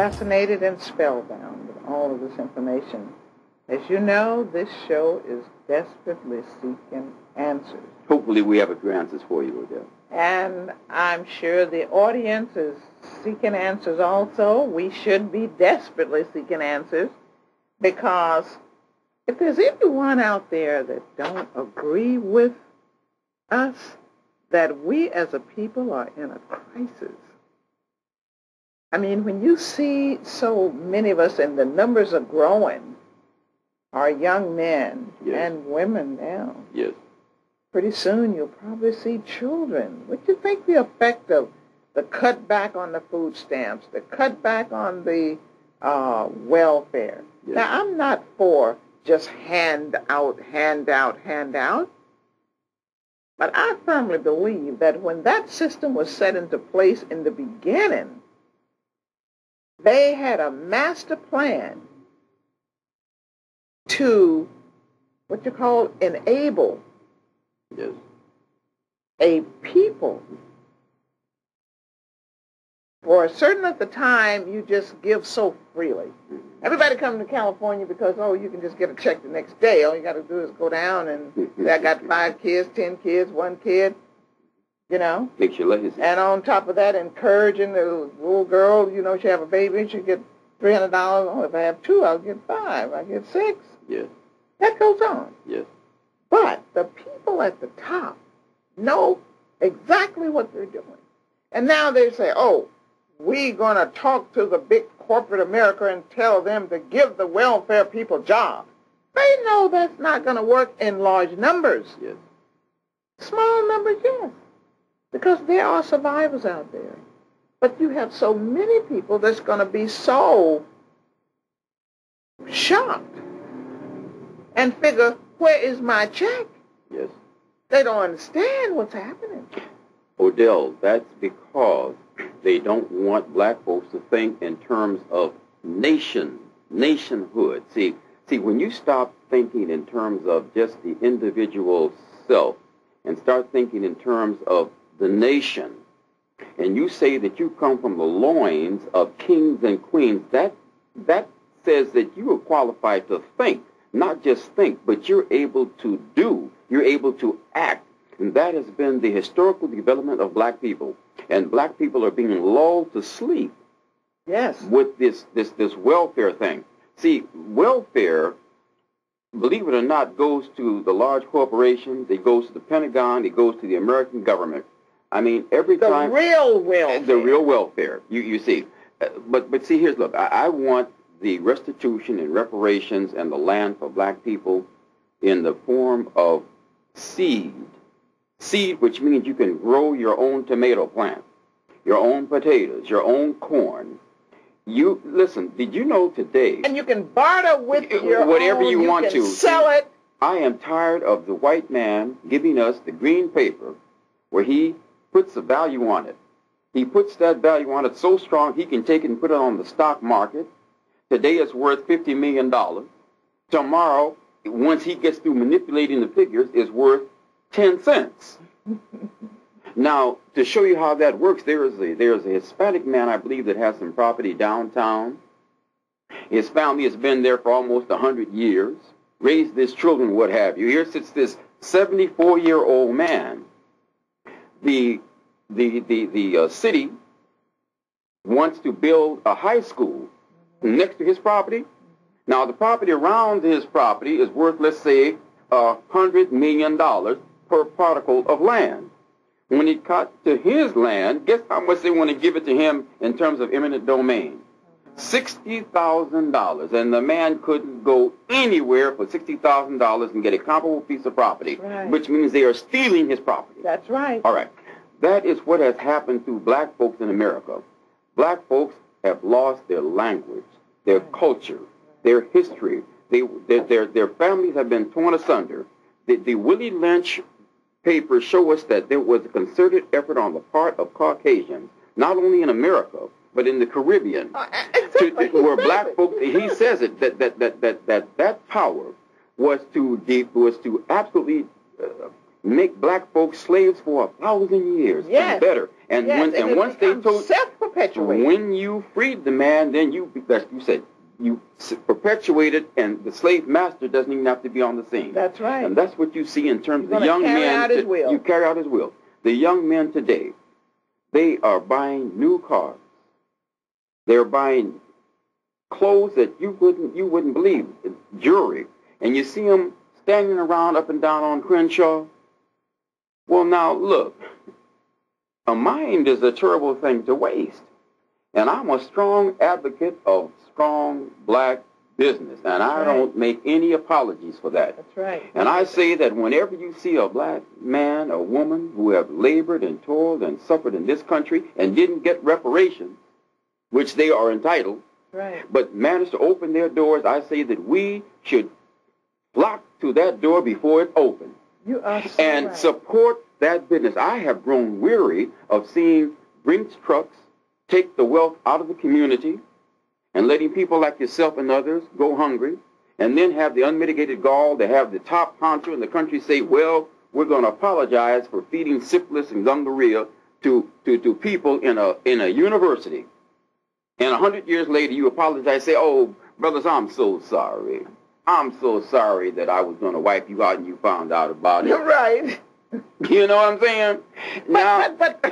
fascinated and spellbound with all of this information. As you know, this show is desperately seeking answers. Hopefully we have a few answers for you, Odell. And I'm sure the audience is seeking answers also. We should be desperately seeking answers, because if there's anyone out there that don't agree with us, that we as a people are in a crisis. I mean, when you see so many of us, and the numbers are growing, our young men and women now. Yes. Pretty soon you'll probably see children. What do you think the effect of the cutback on the food stamps, the cutback on the welfare? Yes. Now, I'm not for just hand out. But I firmly believe that when that system was set into place in the beginning, they had a master plan to, what you call, enable a people. For a certain of the time, you just give so freely. Everybody comes to California because, you can just get a check the next day. All you got to do is go down and say, I got 5 kids, 10 kids, 1 kid, Makes your legacy. And on top of that, encouraging the little girl, she have a baby, she get $300. Oh, if I have 2, I'll get 5. I get 6. Yes. That goes on. Yes. But the people at the top know exactly what they're doing. And now they say, we're going to talk to the big corporate America and tell them to give the welfare people jobs. They know that's not going to work in large numbers. Yes. Small numbers, yes. Because there are survivors out there. But you have so many people that's going to be so shocked and figure, where is my check? Yes. They don't understand what's happening. Odell, that's because they don't want black folks to think in terms of nationhood. See, when you stop thinking in terms of just the individual self and start thinking in terms of the nation, and you say that you come from the loins of kings and queens, that says that you are qualified to think, not just think, but you're able to do, you're able to act. And that has been the historical development of black people. And black people are being lulled to sleep. Yes. With this welfare thing. See, welfare, believe it or not, goes to the large corporations, it goes to the Pentagon, it goes to the American government. I mean, every time... The real welfare. The real welfare, you see. But see, look, I want the restitution and reparations and the land for black people in the form of seed. Seed, which means you can grow your own tomato plant, your own potatoes, your own corn. Listen, did you know today... And you can barter with your whatever own, you want can to. Sell it. I am tired of the white man giving us the green paper where he puts a value on it. He puts that value on it so strong he can take it and put it on the stock market. Today it's worth $50 million. Tomorrow, once he gets through manipulating the figures, it's worth 10 cents. Now, to show you how that works, there's a Hispanic man, I believe, that has some property downtown. His family has been there for almost 100 years, raised his children, what have you. Here sits this 74-year-old man. The city wants to build a high school next to his property. Now, the property around his property is worth, let's say, $100 million per particle of land. When it got to his land, guess how much they want to give it to him in terms of eminent domain? $60,000. And the man couldn't go anywhere for $60,000 and get a comparable piece of property, which means they are stealing his property. That's right. All right. That is what has happened to black folks in America. Black folks have lost their language, their culture, their history. Their families have been torn asunder. The Willie Lynch papers show us that there was a concerted effort on the part of Caucasians, not only in America, but in the Caribbean, where black folks, he says it, that power was to absolutely make black folks slaves for 1,000 years and better. And once they told self-perpetuating. When you freed the man, then you said you perpetuated, and the slave master doesn't even have to be on the scene. That's right. And that's what you see in terms of the young men. You carry out his will. The young men today, they are buying new cars. They're buying clothes that you wouldn't believe, jewelry, and you see them standing around up and down on Crenshaw. Well, now look, a mind is a terrible thing to waste, and I'm a strong advocate of strong black business, and I don't make any apologies for that. That's right. And I say that whenever you see a black man or woman who have labored and toiled and suffered in this country and didn't get reparations, which they are entitled, but managed to open their doors, I say that we should flock to that door before it opens. You are so and support that business. I have grown weary of seeing Brinks trucks take the wealth out of the community and letting people like yourself and others go hungry, and then have the unmitigated gall to have the top honcho in the country say, well, we're going to apologize for feeding syphilis and gonorrhea to people in a university. And 100 years later, you apologize, say, oh, brothers, I'm so sorry. I'm so sorry that I was going to wipe you out and you found out about it. You're right. You know what I'm saying? But